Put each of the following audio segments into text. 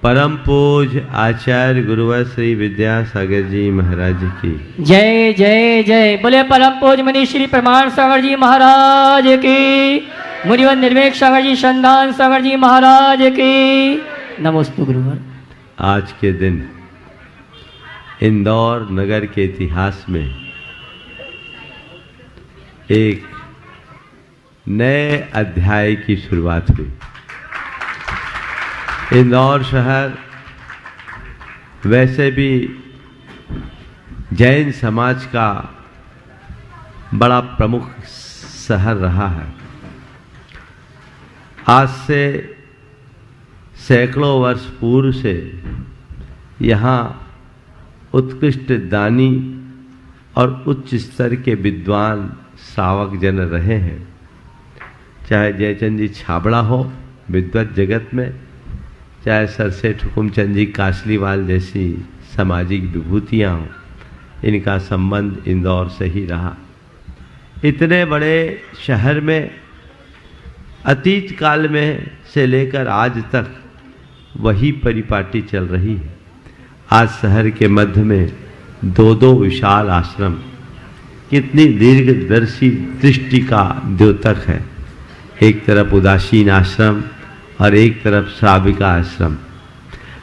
परम पूज्य आचार्य गुरुवर श्री विद्यासागर जी महाराज की जय जय जय। बोले परम पूज्य मुनि श्री प्रमाण सागर जी महाराज की, मुनिवर निर्वेक सागर जी संदान सागर जी महाराज की नमोस्तु गुरुवर। आज के दिन इंदौर नगर के इतिहास में एक नए अध्याय की शुरुआत हुई। इंदौर शहर वैसे भी जैन समाज का बड़ा प्रमुख शहर रहा है। आज से सैकड़ों वर्ष पूर्व से यहाँ उत्कृष्ट दानी और उच्च स्तर के विद्वान श्रावक जन रहे हैं। चाहे जयचंद जी छाबड़ा हो विद्वत जगत में, चाहे सरसेठ हुकुमचंद जी कासलीवाल जैसी सामाजिक विभूतियाँ हों, इनका संबंध इंदौर से ही रहा। इतने बड़े शहर में अतीत काल में से लेकर आज तक वही परिपाटी चल रही है। आज शहर के मध्य में दो दो विशाल आश्रम, कितनी दीर्घदर्शी दृष्टि का द्योतक है। एक तरफ उदासीन आश्रम और एक तरफ श्राविका आश्रम।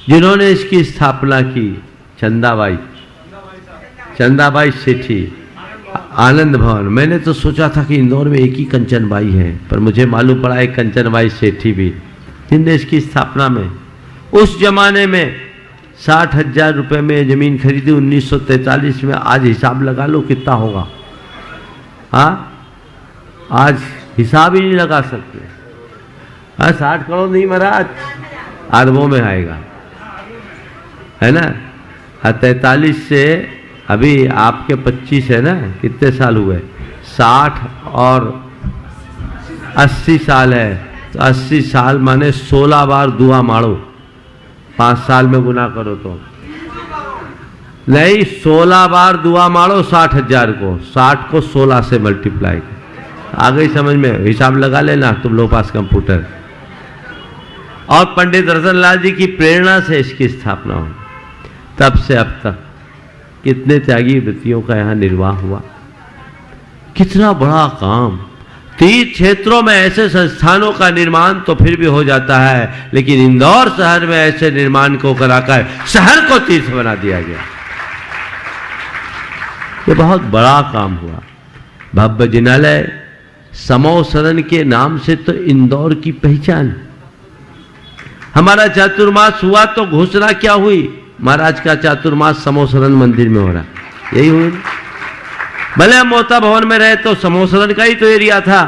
जिन्होंने इसकी स्थापना की चंदाबाई सेठी, आनंद भवन। मैंने तो सोचा था कि इंदौर में एक ही कंचनबाई है, पर मुझे मालूम पड़ा एक कंचनबाई सेठी भी, जिनने इसकी स्थापना में उस जमाने में 60,000 रुपये में जमीन खरीदी 1943 में। आज हिसाब लगा लो कितना होगा। हाँ, आज हिसाब ही नहीं लगा सकते। हाँ, 60 करोड़ नहीं महाराज, अरबों में आएगा, है ना। 43 से अभी आपके 25 है ना, कितने साल हुए? 60 और 80 साल है, तो 80 साल माने 16 बार दुआ मारो। 5 साल में गुना करो तो नहीं, 16 बार दुआ मारो 60,000 को, 60 को 16 से मल्टीप्लाई। आ गई समझ में? हिसाब लगा लेना तुम लोग पास कंप्यूटर। और पंडित रतनलाल जी की प्रेरणा से इसकी स्थापना हुई। तब से अब तक कितने त्यागी वृत्तियों का यहाँ निर्वाह हुआ। कितना बड़ा काम। 30 क्षेत्रों में ऐसे संस्थानों का निर्माण तो फिर भी हो जाता है, लेकिन इंदौर शहर में ऐसे निर्माण को कराकर शहर को तीर्थ बना दिया गया। ये बहुत बड़ा काम हुआ। भव्य जिनालय समो सदन के नाम से तो इंदौर की पहचान। हमारा चातुर्मास हुआ तो घोषणा क्या हुई? महाराज का चातुर्मास समो सदन मंदिर में हो रहा, यही हुई। भले हम मोता भवन में रहे तो समो सदन का ही तो एरिया था,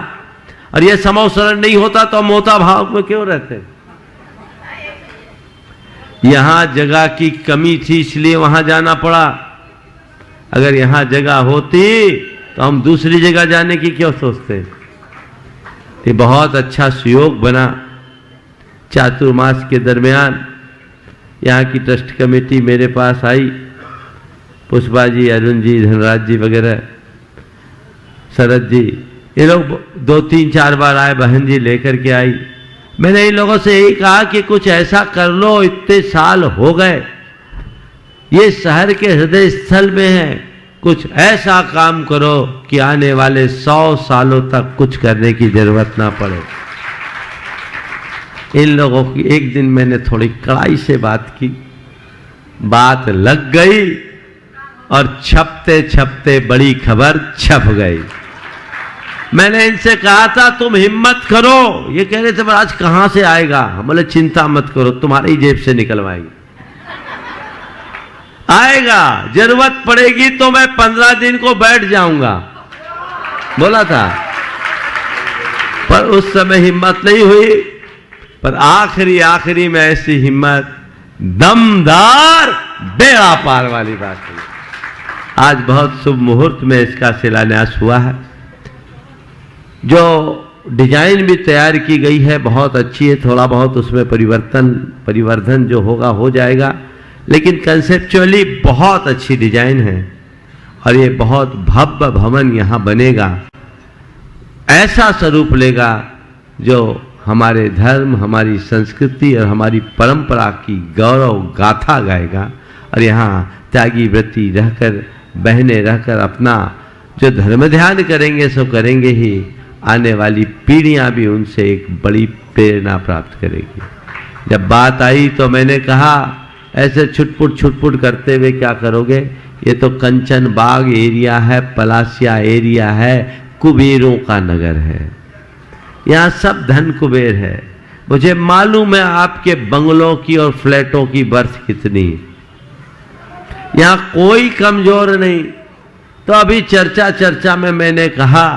और ये समो सदन नहीं होता तो मोता भाव में क्यों रहते? यहां जगह की कमी थी, इसलिए वहां जाना पड़ा। अगर यहां जगह होती तो हम दूसरी जगह जाने की क्यों सोचते? ये बहुत अच्छा सुयोग बना। चातुर्मास के दरमियान यहाँ की ट्रस्ट कमेटी मेरे पास आई, पुष्पा जी, अरुण जी, धनराज जी वगैरह, शरद जी, ये लोग 2, 3, 4 बार आए, बहन जी लेकर के आई। मैंने इन लोगों से यही कहा कि कुछ ऐसा कर लो, इतने साल हो गए, ये शहर के हृदय स्थल में है, कुछ ऐसा काम करो कि आने वाले 100 सालों तक कुछ करने की जरूरत ना पड़े। इन लोगों की एक दिन मैंने थोड़ी कड़ाई से बात की, बात लग गई और छपते छपते बड़ी खबर छप गई। मैंने इनसे कहा था तुम हिम्मत करो। ये कह रहे थे महाराज कहां से आएगा? हम बोले चिंता मत करो, तुम्हारी जेब से निकलवाएंगे। आएगा, जरूरत पड़ेगी तो मैं 15 दिन को बैठ जाऊंगा, बोला था। पर उस समय हिम्मत नहीं हुई। पर आखिरी में ऐसी हिम्मत, दमदार बेड़ा पार वाली बात हुई। आज बहुत शुभ मुहूर्त में इसका शिलान्यास हुआ है। जो डिजाइन भी तैयार की गई है बहुत अच्छी है। थोड़ा बहुत उसमें परिवर्धन जो होगा हो जाएगा, लेकिन कंसेप्चुअली बहुत अच्छी डिजाइन है। और ये बहुत भव्य भवन यहाँ बनेगा, ऐसा स्वरूप लेगा जो हमारे धर्म, हमारी संस्कृति और हमारी परंपरा की गौरव गाथा गाएगा। और यहाँ त्यागी व्रती रहकर, बहनें रहकर अपना जो धर्म ध्यान करेंगे सो करेंगे ही, आने वाली पीढ़ियां भी उनसे एक बड़ी प्रेरणा प्राप्त करेगी। जब बात आई तो मैंने कहा ऐसे छुटपुट करते हुए क्या करोगे, ये तो कंचन बाग एरिया है, पलासिया एरिया है, कुबेरों का नगर है, यहाँ सब धन कुबेर है। मुझे मालूम है आपके बंगलों की और फ्लैटों की बर्थ कितनी, यहाँ कोई कमजोर नहीं। तो अभी चर्चा में मैंने कहा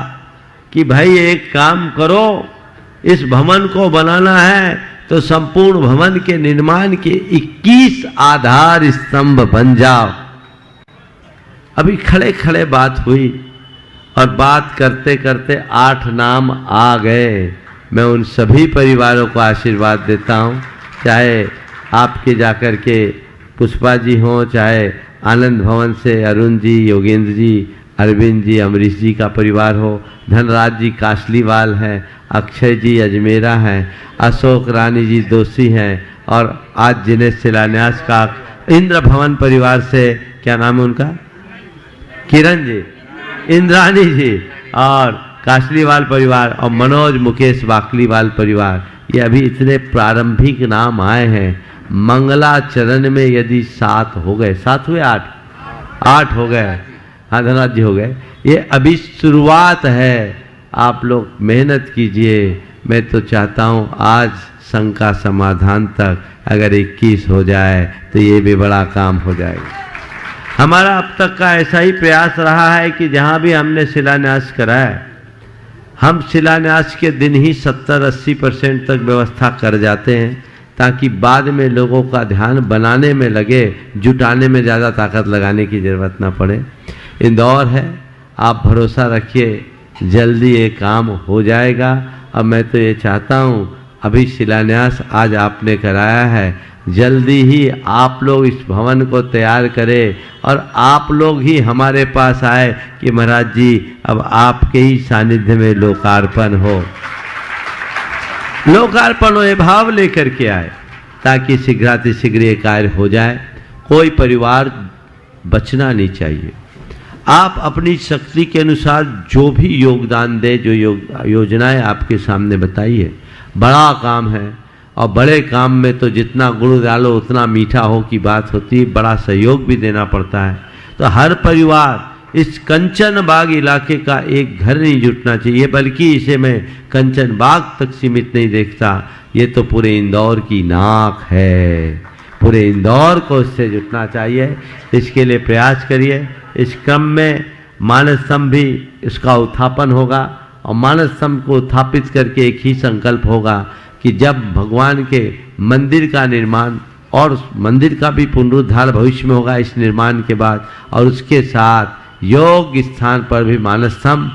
कि भाई एक काम करो, इस भवन को बनाना है तो संपूर्ण भवन के निर्माण के 21 आधार स्तंभ बन जाओ। अभी खड़े खड़े बात हुई और बात करते करते 8 नाम आ गए। मैं उन सभी परिवारों को आशीर्वाद देता हूँ, चाहे आपके जाकर के पुष्पा जी हों, चाहे आनंद भवन से अरुण जी, योगेंद्र जी, अरविंद जी, अमरीश जी का परिवार हो, धनराज जी कासलीवाल हैं, अक्षय जी अजमेरा हैं, अशोक रानी जी दोषी हैं, और आज जिन्हें शिलान्यास का इंद्र भवन परिवार से, क्या नाम है उनका, किरण जी, इंद्रानी जी, और कासलीवाल परिवार, और मनोज मुकेश वाकलीवाल परिवार, ये अभी इतने प्रारंभिक नाम आए हैं। मंगलाचरण में यदि 7 हो गए, 7 हुए, 8 हो गए, हाँ धनराज जी हो गए, ये अभी शुरुआत है। आप लोग मेहनत कीजिए। मैं तो चाहता हूँ आज संघ का समाधान तक अगर 21 हो जाए तो ये भी बड़ा काम हो जाएगा। हमारा अब तक का ऐसा ही प्रयास रहा है कि जहाँ भी हमने शिलान्यास कराया, हम शिलान्यास के दिन ही 70-80% तक व्यवस्था कर जाते हैं, ताकि बाद में लोगों का ध्यान बनाने में लगे, जुटाने में ज़्यादा ताकत लगाने की ज़रूरत ना पड़े। इंदौर है, आप भरोसा रखिए, जल्दी ये काम हो जाएगा। अब मैं तो ये चाहता हूँ, अभी शिलान्यास आज आपने कराया है, जल्दी ही आप लोग इस भवन को तैयार करें और आप लोग ही हमारे पास आए कि महाराज जी अब आपके ही सानिध्य में लोकार्पण हो। लोकार्पण ये भाव लेकर के आए ताकि शीघ्रातिशीघ्र ये कार्य हो जाए। कोई परिवार बचना नहीं चाहिए। आप अपनी शक्ति के अनुसार जो भी योगदान दे, जो योजनाएं आपके सामने बताइए, बड़ा काम है और बड़े काम में तो जितना गुड़ डालो उतना मीठा हो की बात होती है, बड़ा सहयोग भी देना पड़ता है। तो हर परिवार इस कंचन बाग इलाके का एक घर नहीं जुटना चाहिए, बल्कि इसे मैं कंचन बाग तक सीमित नहीं देखता, ये तो पूरे इंदौर की नाक है, पूरे इंदौर को इससे जुटना चाहिए। इसके लिए प्रयास करिए। इस क्रम में मानस स्तंभ भी इसका उत्थापन होगा और मानस स्तंभ को उत्थापित करके एक ही संकल्प होगा कि जब भगवान के मंदिर का निर्माण और मंदिर का भी पुनरुद्धार भविष्य में होगा इस निर्माण के बाद, और उसके साथ योग स्थान पर भी मानस स्तंभ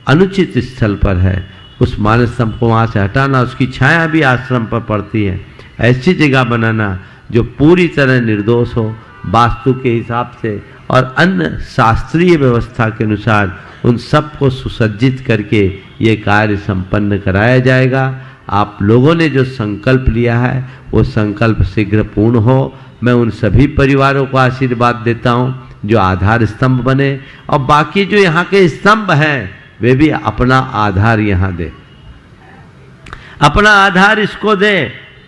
अनुचित स्थल पर है, उस मानस स्तंभ को वहाँ से हटाना, उसकी छाया भी आश्रम पर पड़ती है, ऐसी जगह बनाना जो पूरी तरह निर्दोष हो, वास्तु के हिसाब से और अन्य शास्त्रीय व्यवस्था के अनुसार उन सब को सुसज्जित करके ये कार्य संपन्न कराया जाएगा। आप लोगों ने जो संकल्प लिया है वो संकल्प शीघ्र पूर्ण हो। मैं उन सभी परिवारों को आशीर्वाद देता हूँ जो आधार स्तंभ बने, और बाकी जो यहाँ के स्तंभ हैं वे भी अपना आधार यहाँ दे, अपना आधार इसको दे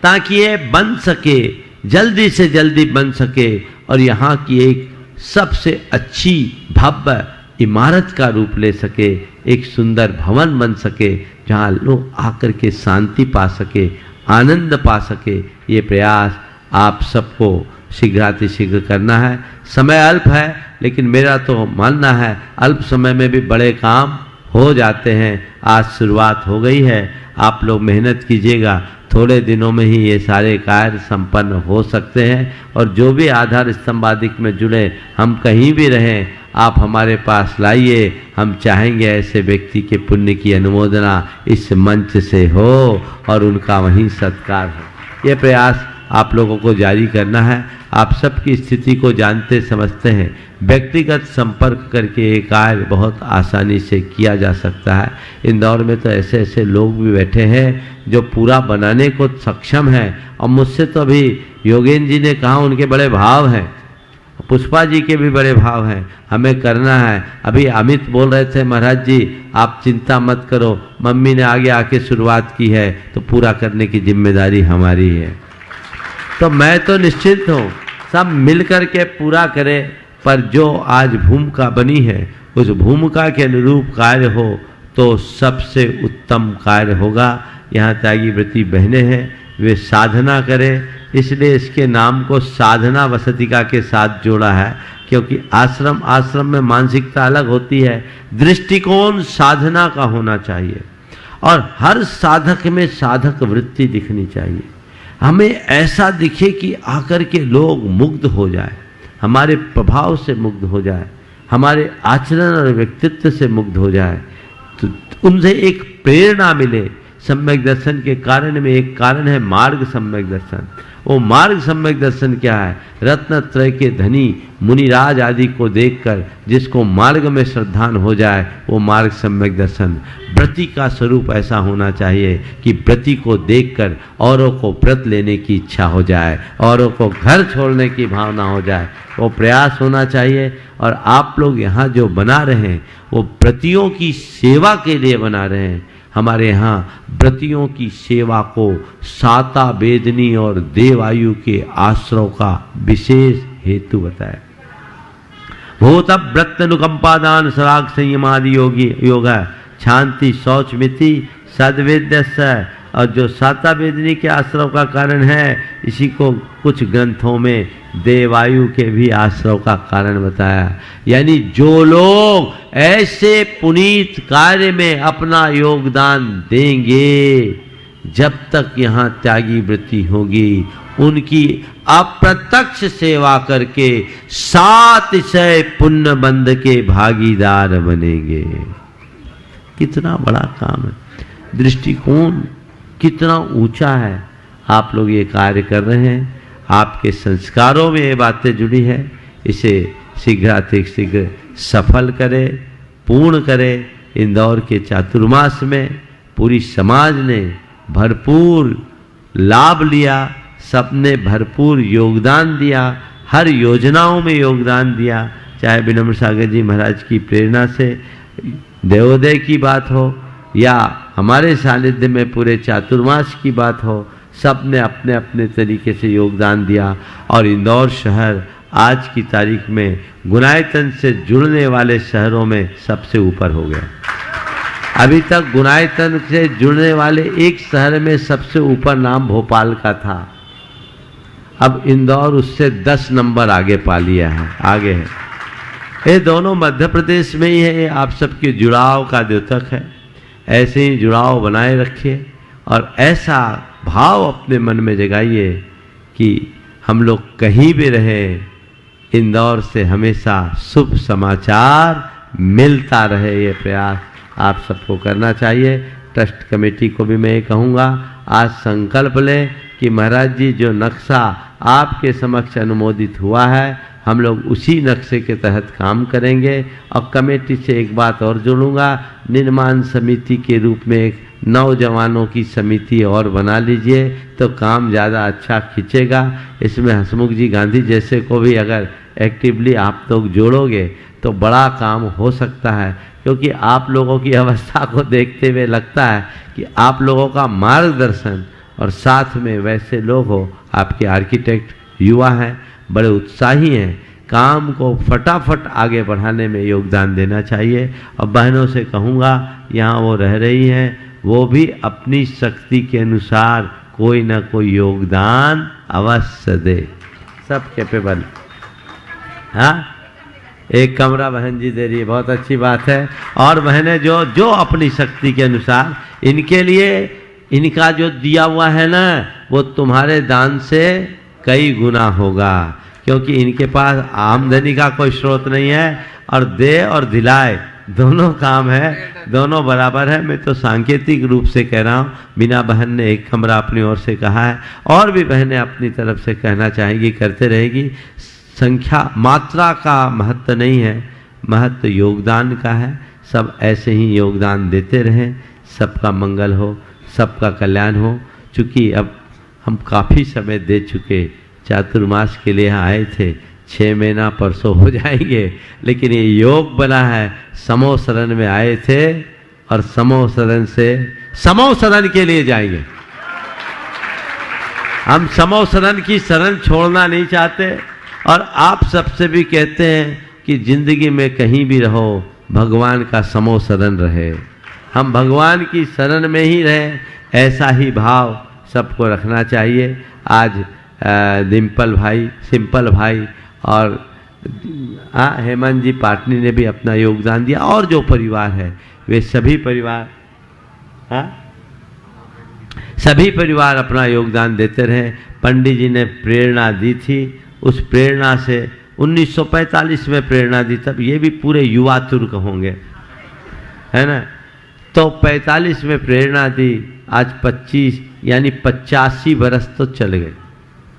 ताकि ये बन सके, जल्दी से जल्दी बन सके और यहाँ की एक सबसे अच्छी भव्य इमारत का रूप ले सके, एक सुंदर भवन बन सके जहाँ लोग आकर के शांति पा सके, आनंद पा सके। ये प्रयास आप सबको शीघ्रातिशीघ्र करना है। समय अल्प है, लेकिन मेरा तो मानना है अल्प समय में भी बड़े काम हो जाते हैं। आज शुरुआत हो गई है, आप लोग मेहनत कीजिएगा, थोड़े दिनों में ही ये सारे कार्य संपन्न हो सकते हैं। और जो भी आधार स्तंभादिक में जुड़े, हम कहीं भी रहें, आप हमारे पास लाइए। हम चाहेंगे ऐसे व्यक्ति के पुण्य की अनुमोदना इस मंच से हो और उनका वहीं सत्कार हो। ये प्रयास आप लोगों को जारी करना है। आप सबकी स्थिति को जानते समझते हैं। व्यक्तिगत संपर्क करके ये कार्य बहुत आसानी से किया जा सकता है। इंदौर में तो ऐसे ऐसे लोग भी बैठे हैं जो पूरा बनाने को सक्षम हैं। और मुझसे तो अभी योगेंद्र जी ने कहा उनके बड़े भाव हैं, पुष्पा जी के भी बड़े भाव हैं, हमें करना है। अभी अमित बोल रहे थे महाराज जी आप चिंता मत करो, मम्मी ने आगे आके शुरुआत की है तो पूरा करने की जिम्मेदारी हमारी है। तो मैं तो निश्चिंत हूँ, सब मिल कर के पूरा करें। पर जो आज भूमिका बनी है उस भूमिका के अनुरूप कार्य हो तो सबसे उत्तम कार्य होगा। यहाँ त्यागी व्रती बहनें हैं, वे साधना करें, इसलिए इसके नाम को साधना वसतिका के साथ जोड़ा है, क्योंकि आश्रम आश्रम में मानसिकता अलग होती है, दृष्टिकोण साधना का होना चाहिए और हर साधक में साधक वृत्ति दिखनी चाहिए। हमें ऐसा दिखे कि आकर के लोग मुग्ध हो जाए, हमारे प्रभाव से मुग्ध हो जाए, हमारे आचरण और व्यक्तित्व से मुग्ध हो जाए, तो उनसे एक प्रेरणा मिले। सम्यक दर्शन के कारण में एक कारण है मार्ग सम्यक दर्शन। वो मार्ग सम्यक दर्शन क्या है? रत्नत्रय के धनी मुनिराज आदि को देखकर जिसको मार्ग में श्रद्धान हो जाए वो मार्ग सम्यक दर्शन। व्रति का स्वरूप ऐसा होना चाहिए कि व्रति को देखकर औरों को व्रत लेने की इच्छा हो जाए, औरों को घर छोड़ने की भावना हो जाए, वो प्रयास होना चाहिए। और आप लोग यहाँ जो बना रहे हैं वो व्रतियों की सेवा के लिए बना रहे हैं। हमारे यहाँ व्रतियों की सेवा को साता वेदनी और देवायु के आश्रव का विशेष हेतु बताया। भूत व्रत अनुकंपादान सराग संयमादि योगी योग है, शांति शौच मिति सद्वेद्य। और जो साता वेदनी के आश्रव का कारण है इसी को कुछ ग्रंथों में देवायु के भी आश्रव का कारण बताया। यानी जो लोग ऐसे पुनीत कार्य में अपना योगदान देंगे, जब तक यहाँ त्यागी वृत्ति होगी उनकी अप्रत्यक्ष सेवा करके 700 पुण्य बंध के भागीदार बनेंगे। कितना बड़ा काम है, दृष्टिकोण कितना ऊंचा है। आप लोग ये कार्य कर रहे हैं, आपके संस्कारों में ये बातें जुड़ी है, इसे शीघ्रातिशीघ्र सफल करें, पूर्ण करें। इंदौर के चातुर्मास में पूरी समाज ने भरपूर लाभ लिया, सबने भरपूर योगदान दिया, हर योजनाओं में योगदान दिया। चाहे विनम्र सागर जी महाराज की प्रेरणा से देवोदय की बात हो या हमारे सानिध्य में पूरे चातुर्मास की बात हो, सब ने अपने अपने तरीके से योगदान दिया। और इंदौर शहर आज की तारीख में गुणायतन से जुड़ने वाले शहरों में सबसे ऊपर हो गया। अभी तक गुणायतन से जुड़ने वाले एक शहर में सबसे ऊपर नाम भोपाल का था, अब इंदौर उससे 10 नंबर आगे पा लिया है, आगे है। ये दोनों मध्य प्रदेश में ही है, ये आप सबके जुड़ाव का द्योतक है। ऐसे ही जुड़ाव बनाए रखिए और ऐसा भाव अपने मन में जगाइए कि हम लोग कहीं भी रहे, इंदौर से हमेशा शुभ समाचार मिलता रहे। ये प्रयास आप सबको करना चाहिए। ट्रस्ट कमेटी को भी मैं ये कहूँगा, आज संकल्प लें कि महाराज जी जो नक्शा आपके समक्ष अनुमोदित हुआ है हम लोग उसी नक्शे के तहत काम करेंगे। और कमेटी से एक बात और जोड़ूंगा, निर्माण समिति के रूप में एक नौजवानों की समिति और बना लीजिए तो काम ज़्यादा अच्छा खींचेगा। इसमें हसमुख जी गांधी जैसे को भी अगर एक्टिवली आप लोग जोड़ोगे तो बड़ा काम हो सकता है, क्योंकि आप लोगों की अवस्था को देखते हुए लगता है कि आप लोगों का मार्गदर्शन और साथ में वैसे लोग हो, आपके आर्किटेक्ट युवा हैं, बड़े उत्साही हैं, काम को फटाफट आगे बढ़ाने में योगदान देना चाहिए। और बहनों से कहूँगा यहाँ वो रह रही हैं, वो भी अपनी शक्ति के अनुसार कोई ना कोई योगदान अवश्य दे, सब कैपेबल। हाँ, एक कमरा बहन जी दे रही है, बहुत अच्छी बात है। और बहनें जो अपनी शक्ति के अनुसार, इनके लिए इनका जो दिया हुआ है ना वो तुम्हारे दान से कई गुना होगा, क्योंकि इनके पास आमदनी का कोई स्रोत नहीं है और दे और दिलाए दोनों काम है, दोनों बराबर है। मैं तो सांकेतिक रूप से कह रहा हूँ। मीना बहन ने एक कमरा अपनी ओर से कहा है, और भी बहनें अपनी तरफ से कहना चाहेंगी, करते रहेगी। संख्या मात्रा का महत्व नहीं है, महत्व योगदान का है। सब ऐसे ही योगदान देते रहें, सबका मंगल हो, सबका कल्याण हो। चूँकि अब हम काफ़ी समय दे चुके, चातुर्मास के लिए आए थे, 6 महीना परसों हो जाएंगे, लेकिन ये योग बना है। समो शरण में आए थे और समो शरण से समो शरण के लिए जाएंगे। हम समो शरण की शरण छोड़ना नहीं चाहते, और आप सबसे भी कहते हैं कि जिंदगी में कहीं भी रहो, भगवान का समो शरण रहे, हम भगवान की शरण में ही रहें। ऐसा ही भाव सबको रखना चाहिए। आज डिम्पल भाई, सिंपल भाई और हेमंत जी पाटनी ने भी अपना योगदान दिया, और जो परिवार है वे सभी परिवार सभी परिवार अपना योगदान देते रहे। पंडित जी ने प्रेरणा दी थी, उस प्रेरणा से 1945 में प्रेरणा दी, तब ये भी पूरे युवा तुर्क होंगे, है ना। तो 45 में प्रेरणा दी, आज 25 यानी 85 बरस तो चल गए।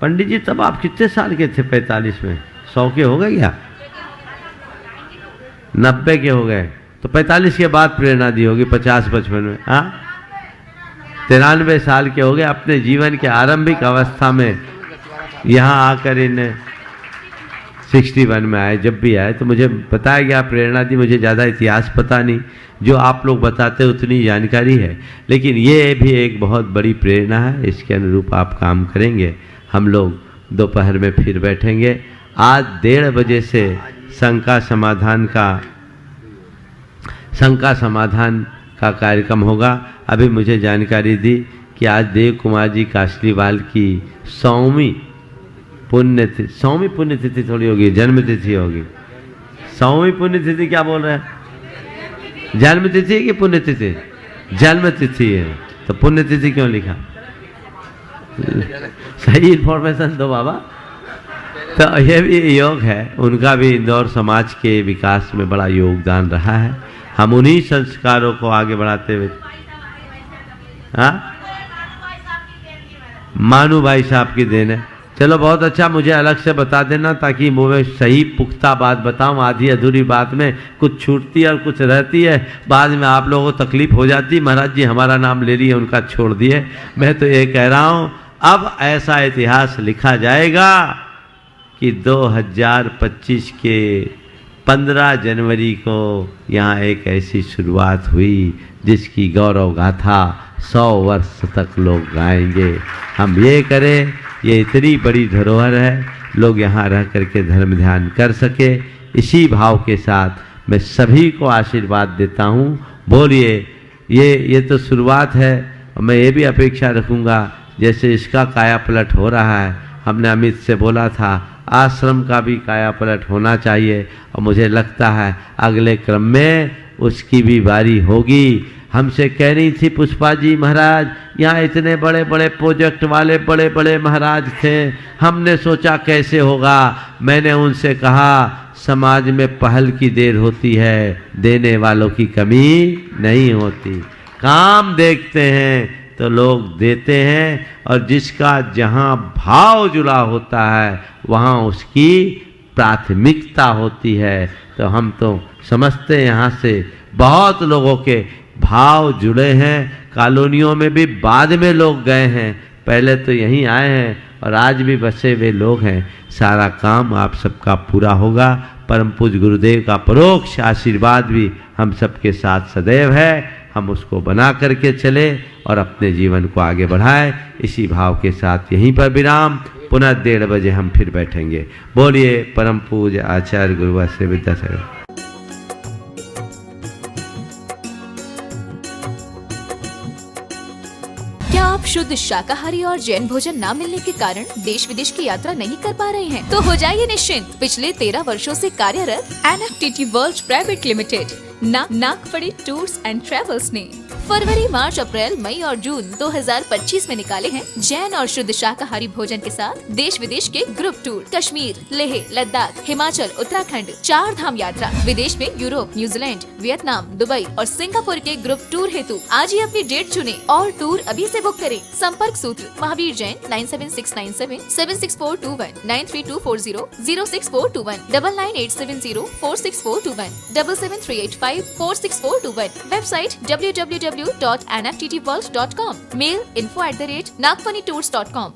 पंडित जी तब आप कितने साल के थे 45 में? 100 के हो गए क्या? 90 के हो गए, तो 45 के बाद प्रेरणा दी होगी 50-55 में। हाँ, 93 साल के हो गए। अपने जीवन के आरंभिक अवस्था में यहाँ आकर इन 61 में आए। जब भी आए तो मुझे बताया गया, प्रेरणा दी। मुझे ज़्यादा इतिहास पता नहीं, जो आप लोग बताते उतनी जानकारी है, लेकिन ये भी एक बहुत बड़ी प्रेरणा है। इसके अनुरूप आप काम करेंगे। हम लोग दोपहर में फिर बैठेंगे। आज 1:30 बजे से शंका समाधान का कार्यक्रम होगा। अभी मुझे जानकारी दी कि आज देव कुमार जी कासलीवाल की 100वीं पुण्यतिथि थोड़ी होगी, जन्मतिथि होगी। 100वीं पुण्यतिथि क्या बोल रहे हैं? जन्मतिथि है कि पुण्यतिथि? जन्मतिथि है, तो पुण्यतिथि क्यों लिखा? सही इन्फॉर्मेशन दो बाबा। तो ये भी योग है, उनका भी इंदौर समाज के विकास में बड़ा योगदान रहा है। हम उन्हीं संस्कारों को आगे बढ़ाते हुए, मानू भाई साहब की देन है। चलो बहुत अच्छा, मुझे अलग से बता देना ताकि मैं सही पुख्ता बात बताऊं। आधी अधूरी बात में कुछ छूटती है और कुछ रहती है, बाद में आप लोगों को तकलीफ हो जाती। महाराज जी हमारा नाम ले लिए, उनका छोड़ दिए। मैं तो ये कह रहा हूं, अब ऐसा इतिहास लिखा जाएगा कि 2025 के 15 जनवरी को यहाँ एक ऐसी शुरुआत हुई जिसकी गौरव गाथा 100 वर्ष तक लोग गाएंगे। हम ये करें, ये इतनी बड़ी धरोहर है, लोग यहाँ रह करके धर्म ध्यान कर सके। इसी भाव के साथ मैं सभी को आशीर्वाद देता हूँ। बोलिए, ये तो शुरुआत है। मैं ये भी अपेक्षा रखूँगा, जैसे इसका काया पलट हो रहा है, हमने अमित से बोला था आश्रम का भी काया पलट होना चाहिए, और मुझे लगता है अगले क्रम में उसकी भी बारी होगी। हमसे कह रही थी पुष्पा जी, महाराज यहाँ इतने बड़े बड़े प्रोजेक्ट वाले बड़े बड़े महाराज थे, हमने सोचा कैसे होगा। मैंने उनसे कहा समाज में पहल की देर होती है, देने वालों की कमी नहीं होती। काम देखते हैं तो लोग देते हैं, और जिसका जहाँ भाव जुड़ा होता है वहाँ उसकी प्राथमिकता होती है। तो हम तो समझते हैं यहाँ से बहुत लोगों के भाव जुड़े हैं। कॉलोनियों में भी बाद में लोग गए हैं, पहले तो यहीं आए हैं और आज भी बसे हुए लोग हैं। सारा काम आप सबका पूरा होगा। परम पूज्य गुरुदेव का परोक्ष आशीर्वाद भी हम सबके साथ सदैव है। हम उसको बना करके चले और अपने जीवन को आगे बढ़ाएं। इसी भाव के साथ यहीं पर विराम। पुनः 1:30 बजे हम फिर बैठेंगे। बोलिए परम पूज्य आचार्य गुरुवर श्री विद्यासागर। क्या आप शुद्ध शाकाहारी और जैन भोजन न मिलने के कारण देश विदेश की यात्रा नहीं कर पा रहे हैं? तो हो जाइए निश्चिंत। पिछले 13 वर्षों से कार्यरत NFTT world private limited Nagphadi tours and travels ने फरवरी, मार्च, अप्रैल, मई और जून 2025 में निकाले हैं जैन और शुद्ध शाकाहारी भोजन के साथ देश विदेश के ग्रुप टूर। कश्मीर, लेह, लद्दाख, हिमाचल, उत्तराखंड, 4 धाम यात्रा, विदेश में यूरोप, न्यूजीलैंड, वियतनाम, दुबई और सिंगापुर के ग्रुप टूर हेतु आज ही अपनी डेट चुने और टूर अभी से बुक करें। संपर्क सूत्र Mahavir Jain 9769776421 9324006421 9987046421 773854642 website www.nftdworld.com, mail info@nagfunnytours.com।